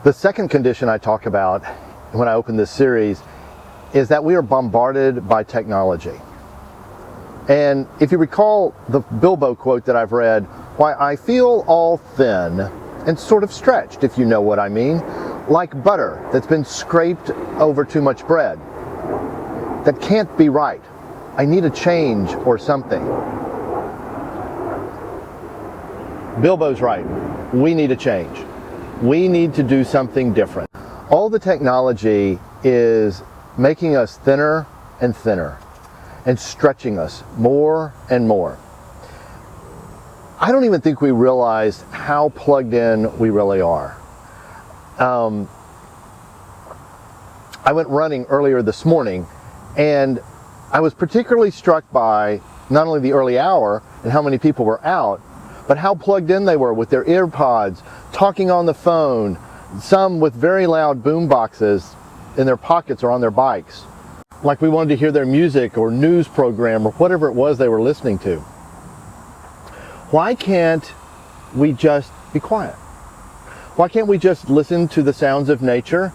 The second condition I talk about when I open this series is that we are bombarded by technology. And if you recall the Bilbo quote that I've read, "Why I feel all thin and sort of stretched," if you know what I mean, like butter that's been scraped over too much bread. That can't be right. I need a change or something. Bilbo's right. We need a change. We need to do something different. All the technology is making us thinner and thinner and stretching us more and more. I don't even think we realize how plugged in we really are. I went running earlier this morning, and I was particularly struck by not only the early hour and how many people were out, but how plugged in they were with their earpods, talking on the phone, some with very loud boom boxes in their pockets or on their bikes, like we wanted to hear their music or news program or whatever it was they were listening to. Why can't we just be quiet? Why can't we just listen to the sounds of nature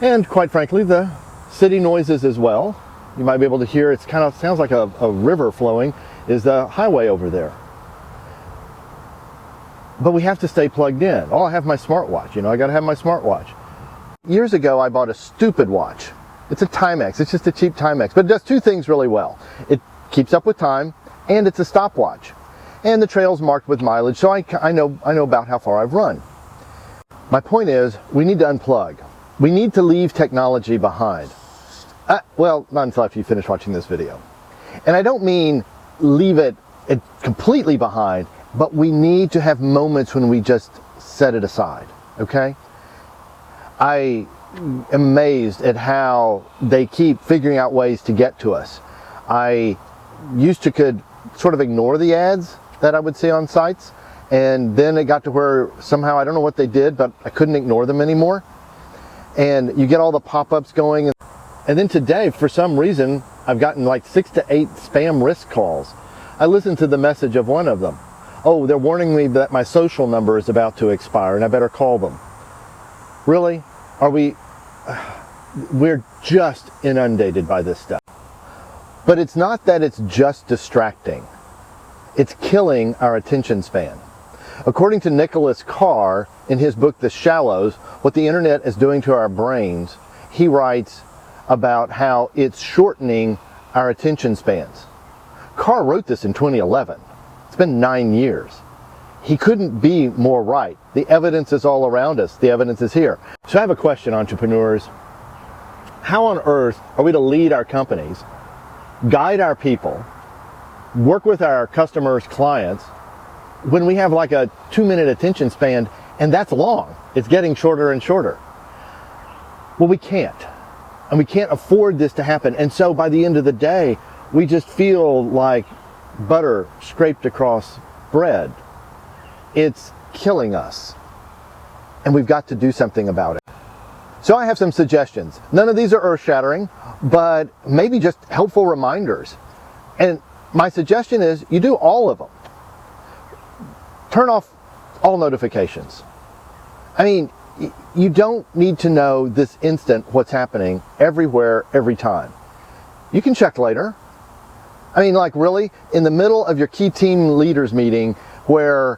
and, quite frankly, the city noises as well? You might be able to hear, it kind of sounds like a river flowing, is the highway over there. But we have to stay plugged in. Oh, I have my smartwatch. I got to have my smartwatch. Years ago, I bought a stupid watch. It's a Timex. It's just a cheap Timex. But it does two things really well. It keeps up with time, and it's a stopwatch. And the trail's marked with mileage, so I know about how far I've run. My point is, we need to unplug. We need to leave technology behind. Well, not until after you finish watching this video. And I don't mean leave it completely behind, but we need to have moments when we just set it aside, okay? I am amazed at how they keep figuring out ways to get to us. I could sort of ignore the ads that I would see on sites, and then it got to where somehow, I don't know what they did, but I couldn't ignore them anymore. And you get all the pop-ups going, and then today, for some reason, I've gotten like 6 to 8 spam risk calls. I listened to the message of one of them. Oh, they're warning me that my social number is about to expire and I better call them. Really? We're just inundated by this stuff. But it's not that it's just distracting. It's killing our attention span. According to Nicholas Carr, in his book, The Shallows, What the Internet is Doing to Our Brains, he writes about how it's shortening our attention spans. Carr wrote this in 2011. It's been 9 years. He couldn't be more right. The evidence is all around us. The evidence is here. So I have a question, entrepreneurs. How on earth are we to lead our companies, guide our people, work with our customers, clients, when we have like a 2-minute attention span, and that's long? It's getting shorter and shorter. Well, we can't. And we can't afford this to happen. And so by the end of the day, we just feel like butter scraped across bread. It's killing us. And we've got to do something about it. So I have some suggestions. None of these are earth-shattering, but maybe just helpful reminders. And my suggestion is you do all of them. Turn off all notifications. I mean, you don't need to know this instant what's happening everywhere, every time. You can check later. I mean, like really, in the middle of your key team leaders meeting where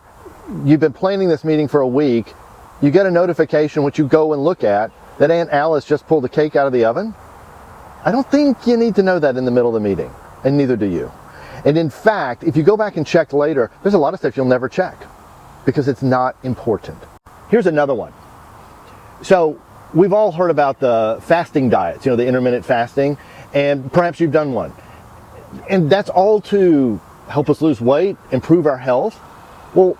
you've been planning this meeting for a week, you get a notification which you go and look at that Aunt Alice just pulled the cake out of the oven. I don't think you need to know that in the middle of the meeting, and neither do you. And in fact, if you go back and check later, there's a lot of stuff you'll never check because it's not important. Here's another one. So we've all heard about the fasting diets, the intermittent fasting, and perhaps you've done one. And that's all to help us lose weight, improve our health. Well,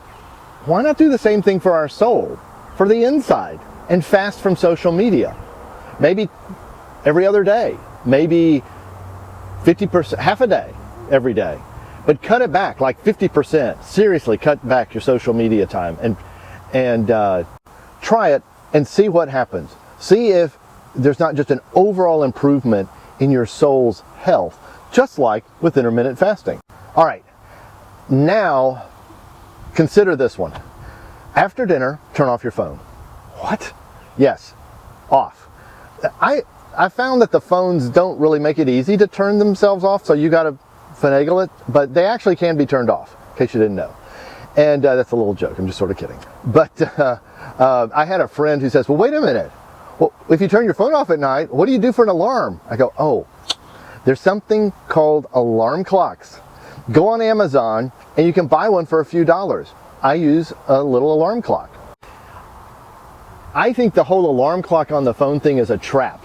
why not do the same thing for our soul, for the inside, and fast from social media? Maybe every other day, maybe 50%, half a day, every day. But cut it back like 50%. Seriously, cut back your social media time and try it and see what happens. See if there's not just an overall improvement in your soul's health, just like with intermittent fasting. All right, now consider this one. After dinner, turn off your phone. What? Yes, off. I found that the phones don't really make it easy to turn themselves off, so you got to finagle it, but they actually can be turned off, in case you didn't know. And that's a little joke, I'm just sort of kidding. But I had a friend who says, well, wait a minute. Well, if you turn your phone off at night, what do you do for an alarm? I go, oh, there's something called alarm clocks. Go on Amazon and you can buy one for a few dollars. I use a little alarm clock. I think the whole alarm clock on the phone thing is a trap.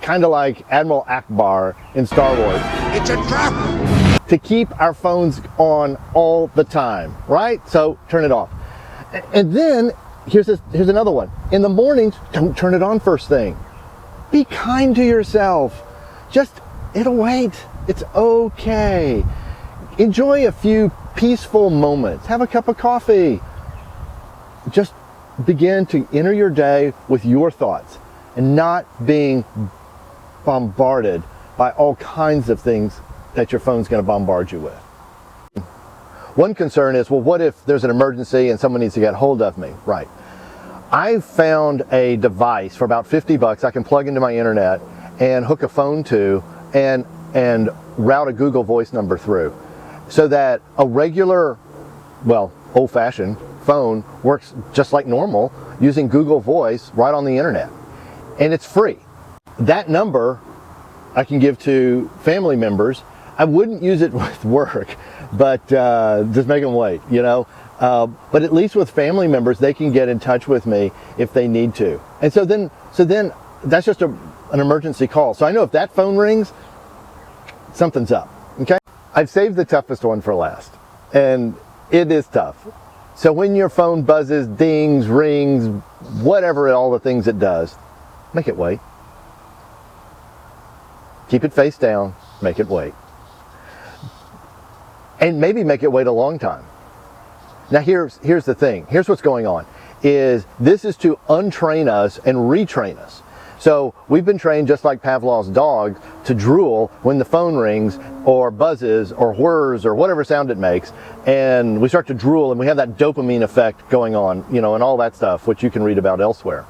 Kind of like Admiral Akbar in Star Wars. It's a trap! To keep our phones on all the time, right? So turn it off. And then here's another one. In the mornings, don't turn it on first thing. Be kind to yourself. It'll wait. It's okay. Enjoy a few peaceful moments. Have a cup of coffee. Just begin to enter your day with your thoughts and not being bombarded by all kinds of things that your phone's going to bombard you with. One concern is, well, what if there's an emergency and someone needs to get hold of me? Right. I found a device for about $50 I can plug into my internet and hook a phone to and route a Google Voice number through, so that a regular, well, old-fashioned phone works just like normal using Google Voice right on the internet. And it's free. That number I can give to family members. I wouldn't use it with work, but just make them wait, you know. But at least with family members, they can get in touch with me if they need to. And so then that's just an emergency call. So I know if that phone rings, something's up, okay? I've saved the toughest one for last, and it is tough. So when your phone buzzes, dings, rings, whatever all the things it does, make it wait. Keep it face down, make it wait. And maybe make it wait a long time. Now here's the thing. Here's what's going on. This is to untrain us and retrain us. So we've been trained, just like Pavlov's dog, to drool when the phone rings or buzzes or whirs or whatever sound it makes, and we start to drool and we have that dopamine effect going on, you know, and all that stuff, which you can read about elsewhere.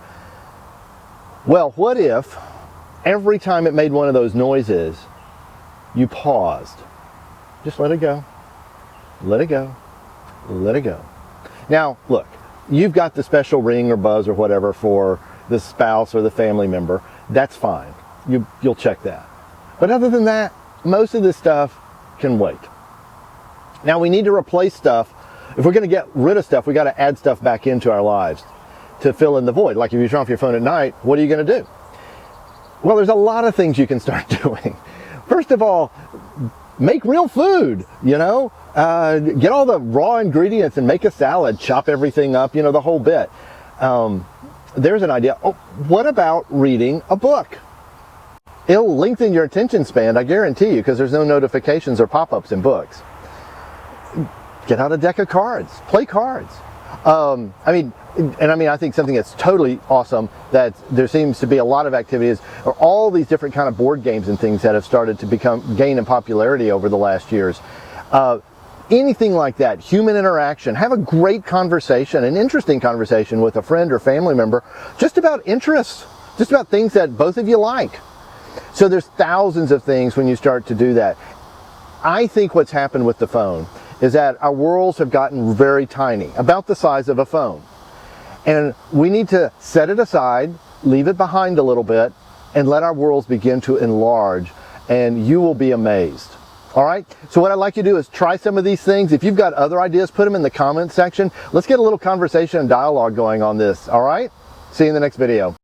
Well, what if every time it made one of those noises, you paused? Just let it go. Let it go. Let it go. Now, look, you've got the special ring or buzz or whatever for the spouse or the family member. That's fine. You'll check that. But other than that, most of this stuff can wait. Now, we need to replace stuff. If we're going to get rid of stuff, we got to add stuff back into our lives to fill in the void. Like if you turn off your phone at night, what are you going to do? Well, there's a lot of things you can start doing. First of all, make real food, you know? Get all the raw ingredients and make a salad, chop everything up, you know, the whole bit. There's an idea. Oh, what about reading a book? It'll lengthen your attention span, I guarantee you, because there's no notifications or pop-ups in books. Get out a deck of cards, play cards. I think something that's totally awesome that there seems to be a lot of activities are all these different kind of board games and things that have started to gain in popularity over the last years. Anything like that, human interaction, have a great conversation, an interesting conversation with a friend or family member, just about interests, just about things that both of you like. So there's thousands of things when you start to do that. I think what's happened with the phone is that our worlds have gotten very tiny, about the size of a phone. And we need to set it aside, leave it behind a little bit, and let our worlds begin to enlarge, and you will be amazed. All right, so what I'd like you to do is try some of these things. If you've got other ideas, put them in the comment section. Let's get a little conversation and dialogue going on this, all right? See you in the next video.